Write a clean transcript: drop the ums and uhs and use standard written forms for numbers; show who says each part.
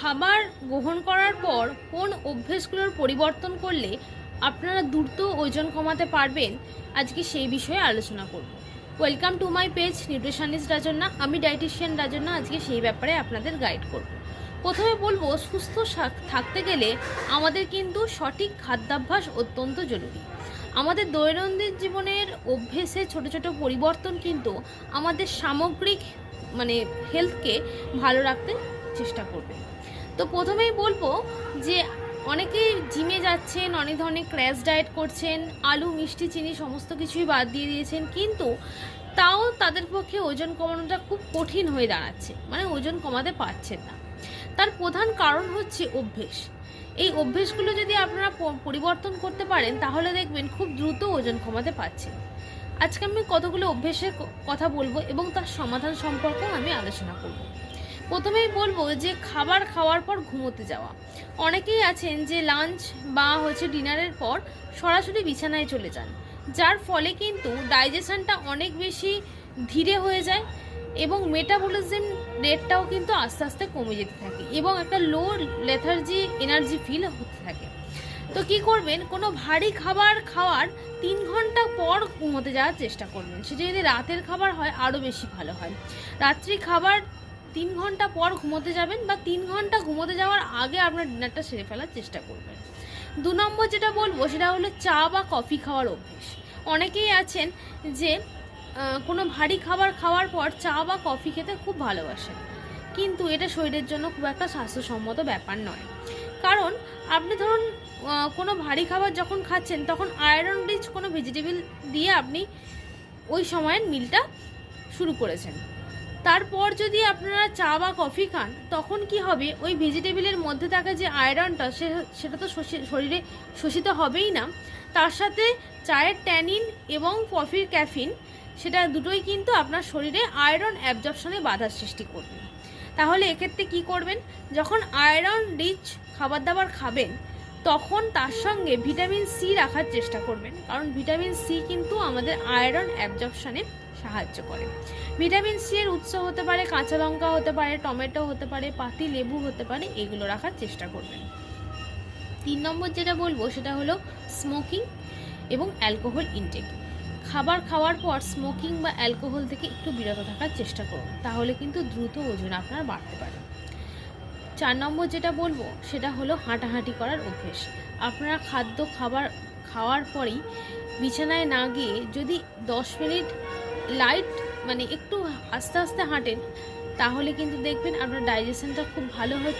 Speaker 1: খাবার গ্রহণ করার পর কোন অভ্যেসগুলোর পরিবর্তন করলে আপনারা দ্রুত ওজন কমাতে পারবেন, আজকে সেই বিষয়ে আলোচনা করব। Welcome to my page nutritionist Rajanna. আমি ডায়েটিশিয়ান রাজন্না। আজকে সেই ব্যাপারে আপনাদের গাইড করব। প্রথমে বলবো, সুস্থ থাকতে গেলে আমাদের কিন্তু সঠিক খাদ্যাভ্যাস অত্যন্ত জরুরি। আমাদের দৈনন্দিন জীবনের অভ্যেসে ছোট ছোট পরিবর্তন কিন্তু আমাদের সামগ্রিক হেলথকে ভালো রাখতে চেষ্টা করবে। তো প্রথমেই বলবো যে অনেকে জিমে যাচ্ছেন, অনেক ধরনের ক্র্যাশ ডায়েট করছেন, আলু মিষ্টি চিনি সমস্ত কিছুই বাদ দিয়ে দিয়েছেন, কিন্তু তাও তাদের পক্ষে ওজন কমানোটা খুব কঠিন হয়ে দাঁড়াচ্ছে, ওজন কমাতে পারছেন না। তার প্রধান কারণ হচ্ছে অভ্যেস। এই অভ্যেসগুলো যদি আপনারা পরিবর্তন করতে পারেন তাহলে দেখবেন খুব দ্রুত ওজন কমাতে পারছেন। আজকে আমি কতগুলো অভ্যেসের কথা বলবো এবং তার সমাধান সম্পর্কেও আমি আলোচনা করব। প্রথমেই বলবো যে খাবার খাওয়ার পর ঘুমোতে যাওয়া। অনেকেই আছেন যে লাঞ্চ বা ডিনারের পর সরাসরি বিছানায় চলে যান, যার ফলে কিন্তু ডাইজেশনটা অনেক বেশি ধীরে হয়ে যায় এবং মেটাবলিজম রেটটাও কিন্তু আস্তে আস্তে কমে যেতে থাকে এবং একটা লো লেথার্জি এনার্জি ফিল হতে থাকে। তো কি করবেন, কোনো ভারী খাবার খাওয়ার 3 ঘন্টা পর ঘুমোতে যাওয়ার চেষ্টা করবেন। সেটা যদি রাতের খাবার হয় আরও বেশি ভালো হয়। রাত্রি খাবার 3 ঘন্টা পর ঘুমোতে যাবেন বা 3 ঘন্টা ঘুমোতে যাওয়ার আগে আপনার ডিনারটা সেরে ফেলার চেষ্টা করবেন। 2 নম্বর যেটা বলবো সেটা হলো চা বা কফি খাওয়ার অভ্যেস। অনেকেই আছেন যে কোনো ভারী খাবার খাওয়ার পর চা বা কফি খেতে খুব ভালোবাসেন, কিন্তু এটা শরীরের জন্য খুব একটা স্বাস্থ্যসম্মত ব্যাপার নয়। কারণ আপনি ধরুন কোনো ভারী খাবার যখন খাচ্ছেন তখন আয়রন রিচ কোনো ভেজিটেবল দিয়ে আপনি ওই সময়ের মিলটা শুরু করেছেন। তারপর যদি আপনারা চা বা কফি খান তখন কি হবে, ওই ভেজিটেবলের মধ্যে থাকা যে আয়রনটা সেটা তো শরীরে শোষিত হবেই না, তার সাথে চায়ের ট্যানিন এবং কফির ক্যাফিন সেটা দুটোই কিন্তু আপনার শরীরে আয়রন অ্যাবজর্পশনে বাধার সৃষ্টি করবে। তাহলে এক্ষেত্রে কি করবেন, যখন আয়রন রিচ খাবার দাবার খাবেন তখন তার সঙ্গে ভিটামিন সি রাখার চেষ্টা করবেন, কারণ ভিটামিন সি কিন্তু আমাদের আয়রন অ্যাবজর্পশনে সাহায্য করে। ভিটামিন সি এর উৎস হতে পারে কাঁচা লঙ্কা, হতে পারে টমেটো, হতে পারে পাতি লেবু, হতে পারে, এগুলো রাখার চেষ্টা করবেন। 3 নম্বর যেটা বলবো সেটা হলো স্মোকিং এবং অ্যালকোহল ইনটেক। খাবার খাওয়ার পর স্মোকিং বা অ্যালকোহল থেকে একটু বিরত থাকার চেষ্টা করুন, তাহলে কিন্তু দ্রুত ওজন আপনার বাড়তে পারে। 4 নম্বর যেটা বলবো সেটা হলো হাঁটাহাঁটি করার অভ্যেস। আপনারা খাবার খাওয়ার পরেই বিছানায় না গিয়ে যদি 10 মিনিট লাইট একটু আস্তে আস্তে হাঁটেন তাহলে কিন্তু দেখবেন আপনার ডাইজেশনটা খুব ভালো হচ্ছে